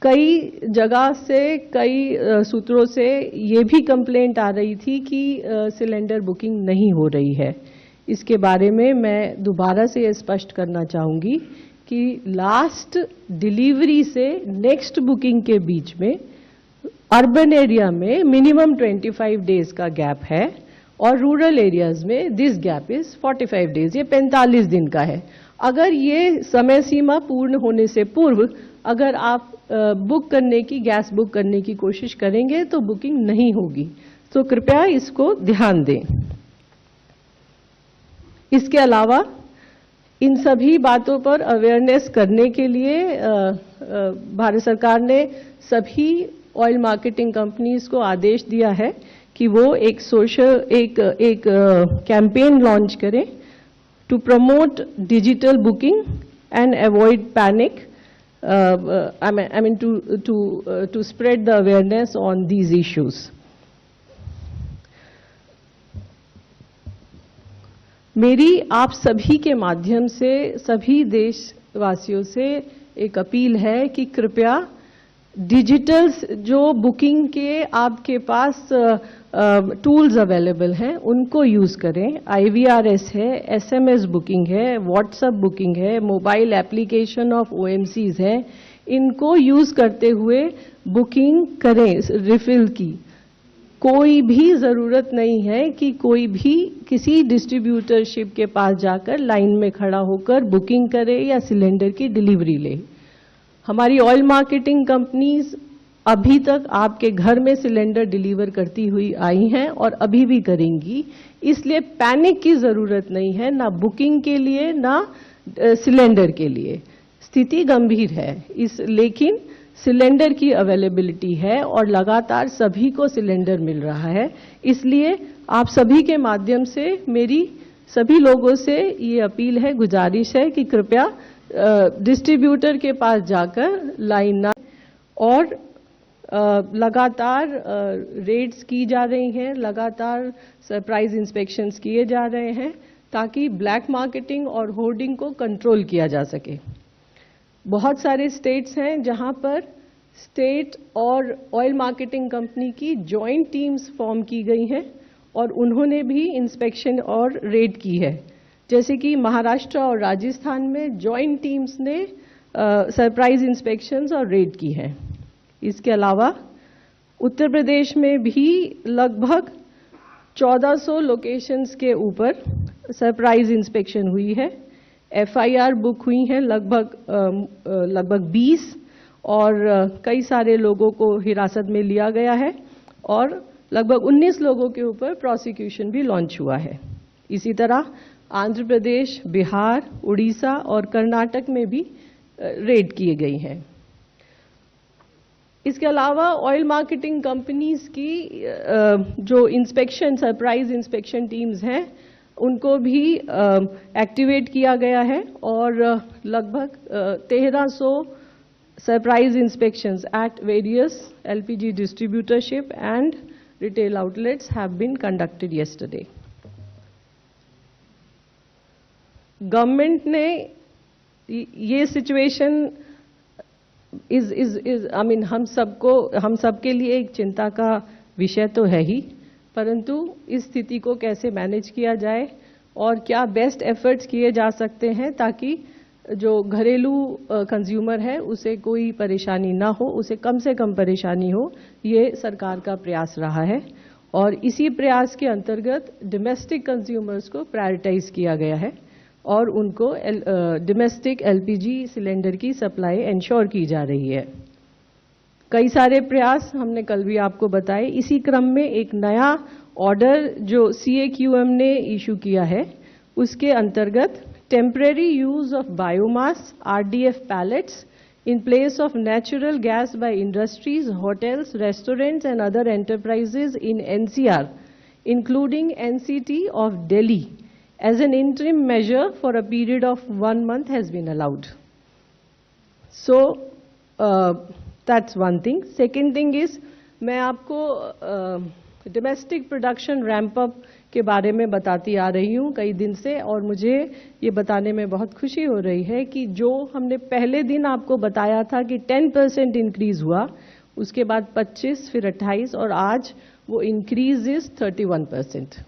कई जगह से, कई सूत्रों से ये भी कंप्लेंट आ रही थी कि सिलेंडर बुकिंग नहीं हो रही है। इसके बारे में मैं दोबारा से ये स्पष्ट करना चाहूँगी कि लास्ट डिलीवरी से नेक्स्ट बुकिंग के बीच में अर्बन एरिया में मिनिमम 25 डेज का गैप है और रूरल एरियाज में दिस गैप इज 45 डेज, ये 45 दिन का है। अगर ये समय सीमा पूर्ण होने से पूर्व अगर आप बुक करने की, गैस बुक करने की कोशिश करेंगे तो बुकिंग नहीं होगी, तो कृपया इसको ध्यान दें। इसके अलावा इन सभी बातों पर अवेयरनेस करने के लिए भारत सरकार ने सभी ऑयल मार्केटिंग कंपनीज को आदेश दिया है कि वो एक कैंपेन लॉन्च करें to promote digital booking and avoid panic, I mean to spread the awareness on these issues. मेरी आप सभी के माध्यम से सभी देशवासियों से एक अपील है कि कृपया डिजिटल जो बुकिंग के आपके पास टूल्स अवेलेबल हैं उनको यूज करें। IVRS है, SMS बुकिंग है, व्हाट्सएप बुकिंग है, मोबाइल एप्लीकेशन ऑफ OMCs है, इनको यूज करते हुए बुकिंग करें रिफिल की। कोई भी जरूरत नहीं है कि कोई भी किसी डिस्ट्रीब्यूटरशिप के पास जाकर लाइन में खड़ा होकर बुकिंग करे या सिलेंडर की डिलीवरी ले। हमारी ऑयल मार्केटिंग कंपनीज अभी तक आपके घर में सिलेंडर डिलीवर करती हुई आई हैं और अभी भी करेंगी, इसलिए पैनिक की जरूरत नहीं है, ना बुकिंग के लिए ना सिलेंडर के लिए। स्थिति गंभीर है लेकिन सिलेंडर की अवेलेबिलिटी है और लगातार सभी को सिलेंडर मिल रहा है, इसलिए आप सभी के माध्यम से मेरी सभी लोगों से ये अपील है, गुजारिश है कि कृपया डिस्ट्रीब्यूटर के पास जाकर लाइन ना, और लगातार रेड्स की जा रही हैं, लगातार सरप्राइज इंस्पेक्शंस किए जा रहे हैं ताकि ब्लैक मार्केटिंग और होर्डिंग को कंट्रोल किया जा सके। बहुत सारे स्टेट्स हैं जहां पर स्टेट और ऑयल मार्केटिंग कंपनी की जॉइंट टीम्स फॉर्म की गई हैं और उन्होंने भी इंस्पेक्शन और रेड की है। जैसे कि महाराष्ट्र और राजस्थान में जॉइंट टीम्स ने सरप्राइज इंस्पेक्शंस और रेड की है। इसके अलावा उत्तर प्रदेश में भी लगभग 1400 लोकेशंस के ऊपर सरप्राइज इंस्पेक्शन हुई है। FIR बुक हुई हैं लगभग 20 और कई सारे लोगों को हिरासत में लिया गया है और लगभग 19 लोगों के ऊपर प्रोसिक्यूशन भी लॉन्च हुआ है। इसी तरह आंध्र प्रदेश, बिहार, उड़ीसा और कर्नाटक में भी रेड किए गई हैं। इसके अलावा ऑयल मार्केटिंग कंपनीज की जो इंस्पेक्शन, सरप्राइज इंस्पेक्शन टीम्स हैं उनको भी एक्टिवेट किया गया है और लगभग 1300 surprise inspections at various LPG distributorship and retail outlets have been conducted yesterday. Government ने ये सिचुएशन I mean हम सबके लिए एक चिंता का विषय तो है ही, परंतु इस स्थिति को कैसे मैनेज किया जाए और क्या बेस्ट एफर्ट्स किए जा सकते हैं ताकि जो घरेलू कंज्यूमर है उसे कोई परेशानी ना हो, उसे कम से कम परेशानी हो, ये सरकार का प्रयास रहा है और इसी प्रयास के अंतर्गत डोमेस्टिक कंज्यूमर्स को प्रायोरिटाइज किया गया है और उनको डोमेस्टिक LPG सिलेंडर की सप्लाई इंश्योर की जा रही है। कई सारे प्रयास हमने कल भी आपको बताए। इसी क्रम में एक नया ऑर्डर जो CAQM ने इशू किया है उसके अंतर्गत temporary use of biomass RDF pellets in place of natural gas by industries, hotels, restaurants and other enterprises in NCR including NCT of Delhi as an interim measure for a period of 1 month has been allowed. So that's one thing. Second thing is मैं आपको domestic production ramp up के बारे में बताती आ रही हूँ कई दिन से, और मुझे ये बताने में बहुत खुशी हो रही है कि जो हमने पहले दिन आपको बताया था कि 10% इंक्रीज हुआ, उसके बाद 25, फिर 28 और आज वो इंक्रीज इज 31%।